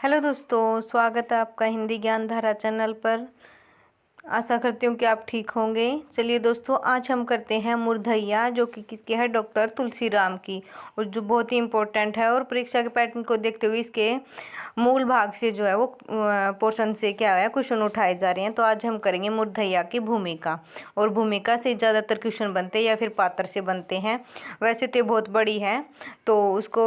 Hello दोस्तों, स्वागत है आपका हिंदी ज्ञान धारा चैनल पर। आशा करती हूँ कि आप ठीक होंगे। चलिए दोस्तों, आज हम करते हैं मुर्धैया, जो कि किसकी है, डॉक्टर तुलसीराम की, और जो बहुत ही इम्पोर्टेंट है। और परीक्षा के पैटर्न को देखते हुए इसके मूल भाग से जो है वो पोर्शन से क्या है क्वेश्चन उठाए जा रहे हैं। तो आज हम करेंगे मुर्धैया की भूमिका, और भूमिका से ज़्यादातर क्वेश्चन बनते हैं या फिर पात्र से बनते हैं। वैसे तो ये बहुत बड़ी है तो उसको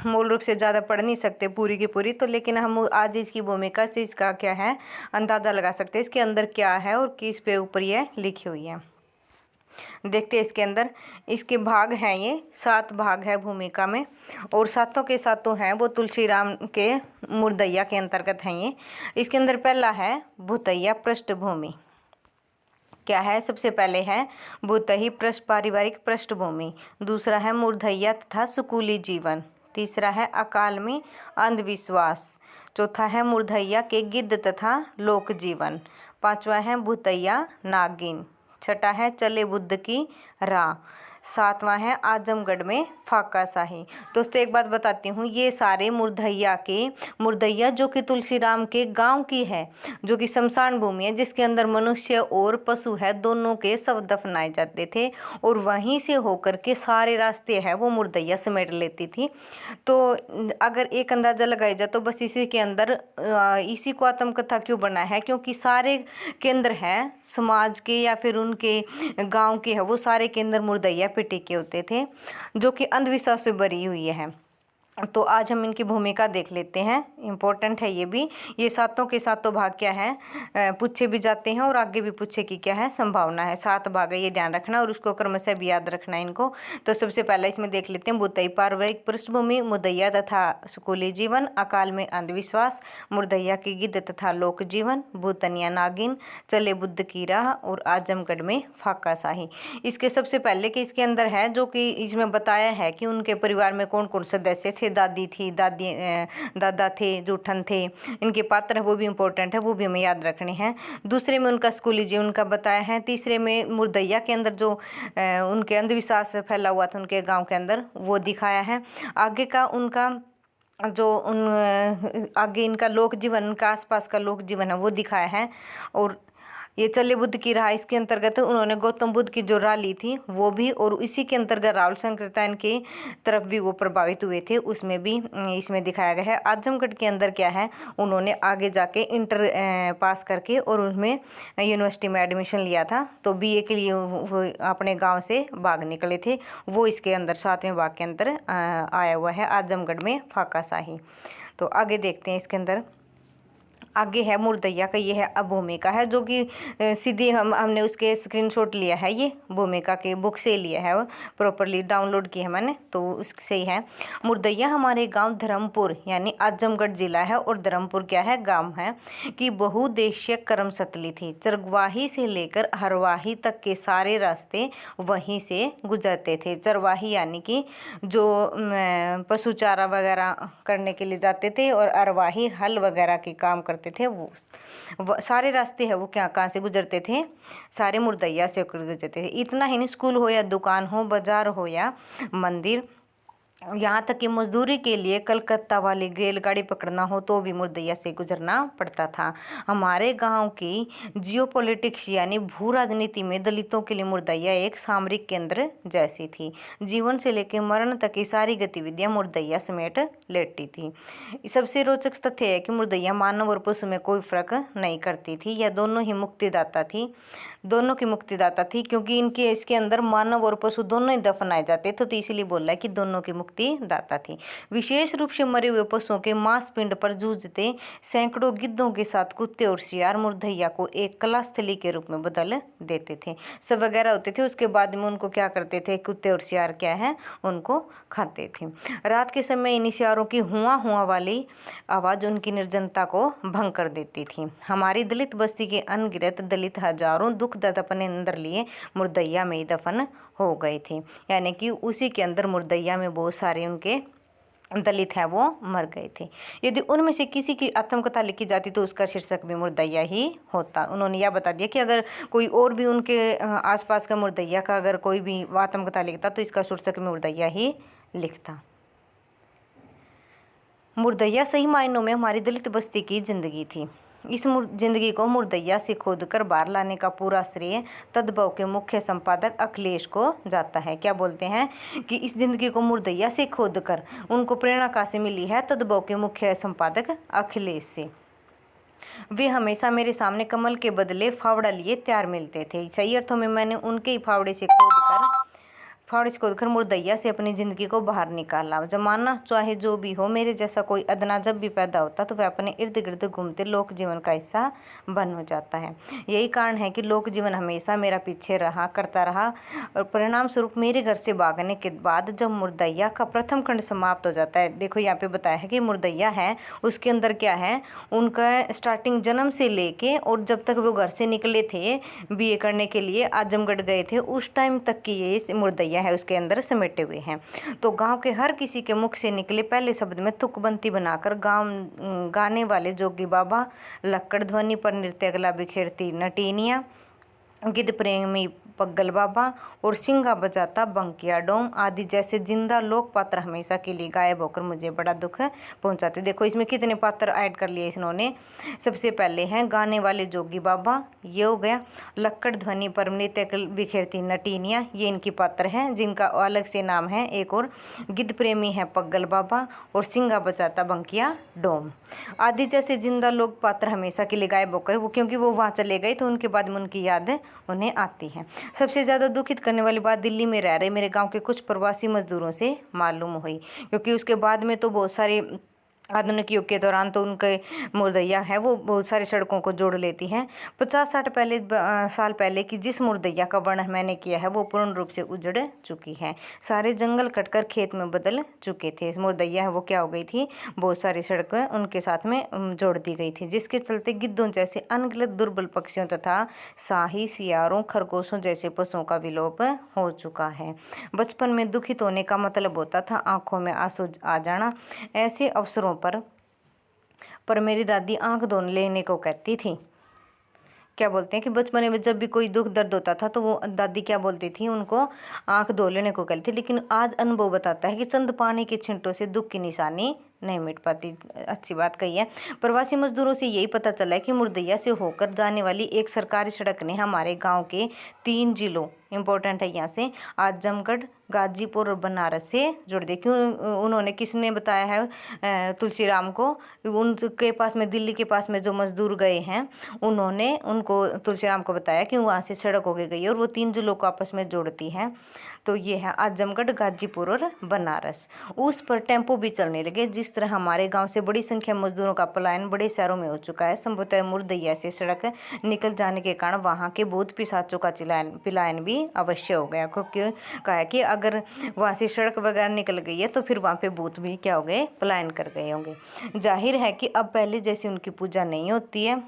मूल रूप से ज़्यादा पढ़ नहीं सकते पूरी की पूरी, तो लेकिन हम आज इसकी भूमिका से इसका क्या है अंदाज़ा लगा सकते हैं इसके अंदर क्या है और किस पे ऊपर ये लिखी हुई है। देखते हैं इसके अंदर। इसके भाग हैं, ये 7 भाग है भूमिका में, और सातों के सातों हैं वो तुलसीराम के मुर्धैया के अंतर्गत हैं ये। इसके अंदर पहला है भूतैया पृष्ठभूमि। क्या है, सबसे पहले है भूतही पारिवारिक पृष्ठभूमि, दूसरा है मुर्धैया तथा स्कूली जीवन, तीसरा है अकाल में अंधविश्वास, चौथा है मुर्धैया के गिद्ध तथा लोक जीवन, पांचवा है भूतैया नागिन, छठा है चले बुद्ध की राह, सातवां है आजमगढ़ में फाका शाही। दोस्तों एक बात बताती हूँ, ये सारे मुर्धैया जो कि तुलसीराम के गांव की है, जो कि शमशान भूमि है जिसके अंदर मनुष्य और पशु है, दोनों के शव दफनाए जाते थे, और वहीं से होकर के सारे रास्ते हैं वो मुर्धैया समेट लेती थी। तो अगर एक अंदाज़ा लगाया जाए तो बस इसी के अंदर इसी को आत्मकथा क्यों बना है, क्योंकि सारे केंद्र हैं समाज के या फिर उनके गांव के है, वो सारे केंद्र मुर्धैया पे टिके होते थे, जो कि अंधविश्वास से भरी हुई है। तो आज हम इनकी भूमिका देख लेते हैं, इम्पोर्टेंट है ये भी। ये सातों के सातों भाग क्या है पूछे भी जाते हैं और आगे भी पूछे की क्या है संभावना है। 7 भाग है, ये ध्यान रखना और उसको क्रमशः भी याद रखना है इनको। तो सबसे पहले इसमें देख लेते हैं भूतई पारिवारिक पृष्ठभूमि, मुर्धैया तथा स्कूली जीवन, अकाल में अंधविश्वास, मुर्धैया की गिद्ध तथा लोक जीवन, भूतनिया नागिन, चले बुद्ध की राह, और आजमगढ़ में फाका शाही। इसके सबसे पहले कि इसके अंदर है जो कि इसमें बताया है कि उनके परिवार में कौन कौन सदस्य थे। दादी थी, दादा थे, जूठन थे, इनके पात्र है वो भी इम्पोर्टेंट है, वो भी हमें याद रखने हैं। दूसरे में उनका स्कूली जीवन का बताया है। तीसरे में मुर्धैया के अंदर जो उनके अंधविश्वास फैला हुआ था उनके गांव के अंदर, वो दिखाया है। आगे का उनका आगे इनका लोक जीवन, उनका आसपास का लोक जीवन है वो दिखाया है। और ये चले बुद्ध की राह, इसके अंतर्गत उन्होंने गौतम बुद्ध की जो राह ली थी वो भी, और इसी के अंतर्गत राहुल संकीर्तन की तरफ भी वो प्रभावित हुए थे, उसमें भी इसमें दिखाया गया है। आजमगढ़ के अंदर क्या है, उन्होंने आगे जाके इंटर पास करके और उसमें यूनिवर्सिटी में एडमिशन लिया था, तो बीए के लिए वो अपने गाँव से भाग निकले थे, वो इसके अंदर 7वें भाग के अंदर आया हुआ है, आजमगढ़ में फाका शाही। तो आगे देखते हैं इसके अंदर। आगे है मुर्धैया का, ये है भूमिका है, जो कि सीधे हमने उसके स्क्रीनशॉट लिया है, ये भूमिका के बुक से लिया है, प्रॉपरली डाउनलोड किया है मैंने, तो उससे ही है। मुर्धैया हमारे गांव धर्मपुर यानी आजमगढ़ जिला है, और धर्मपुर क्या है, गांव है, कि बहुउद्देशीय कर्मस्थली थी। चरवाही से लेकर हरवाही तक के सारे रास्ते वहीं से गुजरते थे। चरवाही यानी कि जो पशु चारा वगैरह करने के लिए जाते थे, और अरवाही हल वगैरह के काम करते थे। वो सारे रास्ते है वो क्या कहाँ से गुजरते थे, सारे मुर्धैया से गुजरते थे। इतना ही नहीं, स्कूल हो या दुकान हो, बाजार हो या मंदिर, यहाँ तक कि मजदूरी के लिए कलकत्ता वाली रेलगाड़ी पकड़ना हो तो भी मुर्धैया से गुजरना पड़ता था। हमारे गांव की जियोपॉलिटिक्स यानी भू राजनीति में दलितों के लिए मुर्धैया एक सामरिक केंद्र जैसी थी। जीवन से लेकर मरण तक की सारी गतिविधियां मुर्धैया समेट लेती थी। सबसे रोचक तथ्य है कि मुर्धैया मानव और पशु में कोई फर्क नहीं करती थी, यह दोनों ही मुक्तिदाता थी, दोनों की मुक्तिदाता थी, क्योंकि इनके इसके अंदर मानव और पशु दोनों ही दफनाए जाते थे, तो इसीलिए बोल रहा है कि दोनों की मुक्तिदाता थी। विशेष रूप से मरे हुए पशुओं के मांस पिंड पर जूझते सैकड़ों गिद्धों के साथ कुत्ते और शियार मुर्धैया को एक कलास्थली के रूप में बदल देते थे। सब वगैरह होते थे, उसके बाद में उनको क्या करते थे, कुत्ते और शियार क्या है उनको खाते थे। रात के समय इन शियारों की हुआ हुआ वाली आवाज़ उनकी निर्जनता को भंग कर देती थी। हमारी दलित बस्ती के अनगिनत दलित हजारों दुख दर्द अपने अंदर लिए मुर्धैया में ही दफन हो गए थे, यानी कि उसी के अंदर मुर्धैया में बहुत सारे उनके दलित हैं वो मर गए थे। यदि उनमें से किसी की आत्मकथा लिखी जाती तो उसका शीर्षक भी मुर्धैया ही होता। उन्होंने यह बता दिया कि अगर कोई और भी उनके आसपास का मुर्धैया का अगर कोई भी आत्मकथा लिखता तो इसका शीर्षक मुर्धैया ही लिखता। मुर्दैया सही मायनों में हमारी दलित बस्ती की जिंदगी थी। इस जिंदगी को मुर्दैया से खोदकर बाहर लाने का पूरा श्रेय तदभव के मुख्य संपादक अखिलेश को जाता है। क्या बोलते हैं कि इस जिंदगी को मुर्दैया से खोदकर उनको प्रेरणा कहाँ से मिली है? तदभव के मुख्य संपादक अखिलेश से। वे हमेशा मेरे सामने कमल के बदले फावड़ा लिए तैयार मिलते थे। सही अर्थों में मैंने उनके ही फावड़े से खोदकर मुर्दैया से अपनी ज़िंदगी को बाहर निकाला। जमाना चाहे जो भी हो, मेरे जैसा कोई अदना जब भी पैदा होता तो वह अपने इर्द गिर्द घूमते लोक जीवन का हिस्सा बन हो जाता है। यही कारण है कि लोक जीवन हमेशा मेरा पीछे करता रहा और परिणाम स्वरूप मेरे घर से भागने के बाद जब मुर्दैया का प्रथम खंड समाप्त हो जाता है, देखो यहाँ पे बताया है कि मुर्दैया है, उसके अंदर क्या है, उनका स्टार्टिंग जन्म से लेके और जब तक वो घर से निकले थे बीए करने के लिए, आजमगढ़ गए थे, उस टाइम तक की ये मुर्दैया है उसके अंदर समेटे हुए हैं। तो गांव के हर किसी के मुख से निकले पहले शब्द में तुकबंती बनाकर गाने वाले जोगी बाबा, लक्कड़ ध्वनि पर नृत्य गला बिखेरती नटीनिया, गिद्ध प्रेमी पग्गल बाबा और सिंगा बजाता बंकिया डोम आदि जैसे जिंदा लोक पात्र हमेशा के लिए गायब होकर मुझे बड़ा दुख पहुंचाते। देखो इसमें कितने पात्र ऐड कर लिए इन्होंने। सबसे पहले हैं गाने वाले जोगी बाबा, ये हो गया। लक्कड़ ध्वनि पर नृत्य बिखेरती नटीनिया, ये इनकी पात्र हैं जिनका अलग से नाम है एक और। गिद्ध प्रेमी है पग्गल बाबा और सिंगा बजाता बंकिया डोम आदि जैसे जिंदा लोक पात्र हमेशा के लिए गायब होकर क्योंकि वो वहाँ चले गए तो उनके बाद में उनकी याद उन्हें आती है। सबसे ज़्यादा दुखित करने वाली बात दिल्ली में रह रहे मेरे गांव के कुछ प्रवासी मजदूरों से मालूम हुई, क्योंकि उसके बाद में तो बहुत सारे आधुनिक युग के दौरान तो उनके मुर्दैया है वो बहुत सारी सड़कों को जोड़ लेती हैं। 50-60 साल पहले की जिस मुर्दैया का वर्णन मैंने किया है वो पूर्ण रूप से उजड़ चुकी है। सारे जंगल कटकर खेत में बदल चुके थे। इस मुर्दैया है वो क्या हो गई थी, बहुत सारी सड़कें उनके साथ में जोड़ दी गई थी, जिसके चलते गिद्धों जैसे अनगिनत दुर्बल पक्षियों तथा शाही सियारों खरगोशों जैसे पशुओं का विलोप हो चुका है। बचपन में दुखित होने का मतलब होता था आंखों में आंसू आ जाना। ऐसे अवसरों पर मेरी दादी आंख धो लेने को कहती थी। क्या बोलते हैं कि बचपन में जब भी कोई दुख दर्द होता था तो वो दादी क्या बोलती थी, उनको आंख धो लेने को कहती थी। लेकिन आज अनुभव बताता है कि चंद पानी के छिंटों से दुख की निशानी नहीं मिट पाती। अच्छी बात कही है। प्रवासी मजदूरों से यही पता चला है कि मुर्दैया से होकर जाने वाली एक सरकारी सड़क ने हमारे गांव के 3 जिलों, इम्पोर्टेंट है यहाँ से, आजमगढ़, गाजीपुर और बनारस से जोड़ दिया। क्यों उन्होंने, किसने बताया है तुलसीराम को? उनके पास में, दिल्ली के पास में जो मजदूर गए हैं उन्होंने उनको, तुलसीराम को बताया कि वहाँ से सड़क होके गई और वो 3 जिलों को आपस में जोड़ती है। तो ये है आजमगढ़, गाजीपुर और बनारस। उस पर टेम्पो भी चलने लगे। जिस तरह हमारे गांव से बड़ी संख्या मजदूरों का पलायन बड़े शहरों में हो चुका है, संभवतः मुर्दैया से सड़क निकल जाने के कारण वहां के भूत पिशाचों का पलायन भी अवश्य हो गया। क्योंकि कहा कि अगर वहां से सड़क वगैरह निकल गई है तो फिर वहां पे भूत भी क्या हो गए, पलायन कर गए होंगे। जाहिर है कि अब पहले जैसी उनकी पूजा नहीं होती है।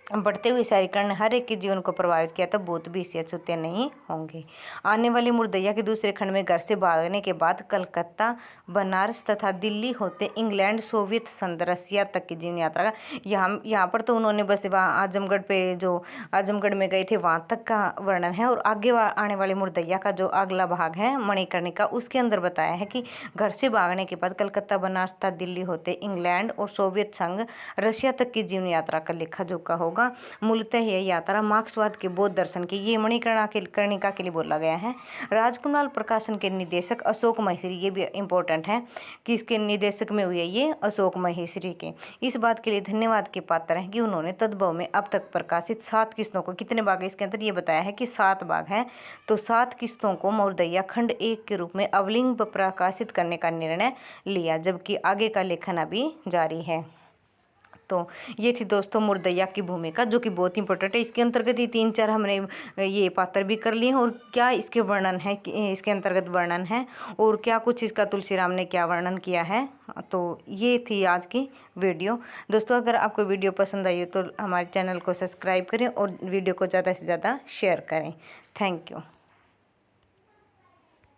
बढ़ते हुए शहरीकरण ने हर एक के जीवन को प्रभावित किया तो भूत भी इससे अछूते नहीं होंगे। आने वाली मुर्दैया के दूसरे खंड में घर से भागने के बाद कलकत्ता, बनारस तथा दिल्ली होते इंग्लैंड, सोवियत संघ, रसिया तक की जीवन यात्रा का यहाँ पर तो उन्होंने बस वहाँ आजमगढ़ पे जो आजमगढ़ में गए थे वहाँ तक का वर्णन है। और आगे आने वाली मुर्दैया का जो अगला भाग है मणिकर्णिका, उसके अंदर बताया है कि घर से भागने के बाद कलकत्ता, बनारस तथा दिल्ली होते इंग्लैंड और सोवियत संघ, रशिया तक की जीवन यात्रा का लेखा जोखा होगा। मूलतः यह यात्रा मार्क्सवाद के बौद्ध दर्शन की, ये मणिकर्णिका के लिए बोला गया है। राजकुमार प्रकाशन के निदेशक अशोक महेश्वरी, ये भी इम्पोर्टेंट है कि इसके निदेशक में हुई है ये अशोक महेश्वरी के। इस बात के लिए धन्यवाद के पात्र हैं कि उन्होंने तदभव में अब तक प्रकाशित 7 किस्तों को, कितने भाग है इसके अंदर ये बताया है कि 7 भाग हैं, तो 7 किस्तों को मुर्दैया खंड 1 के रूप में अवलिंग प्रकाशित करने का निर्णय लिया, जबकि आगे का लेखन अभी जारी है। तो ये थी दोस्तों मुर्दैया की भूमिका, जो कि बहुत इंपॉर्टेंट है। इसके अंतर्गत ही 3-4 हमने ये पात्र भी कर लिए हैं और क्या इसके वर्णन है, इसके अंतर्गत वर्णन है और क्या कुछ इसका तुलसीराम ने क्या वर्णन किया है। तो ये थी आज की वीडियो। दोस्तों अगर आपको वीडियो पसंद आई हो तो हमारे चैनल को सब्सक्राइब करें और वीडियो को ज़्यादा से ज़्यादा शेयर करें। Thank you.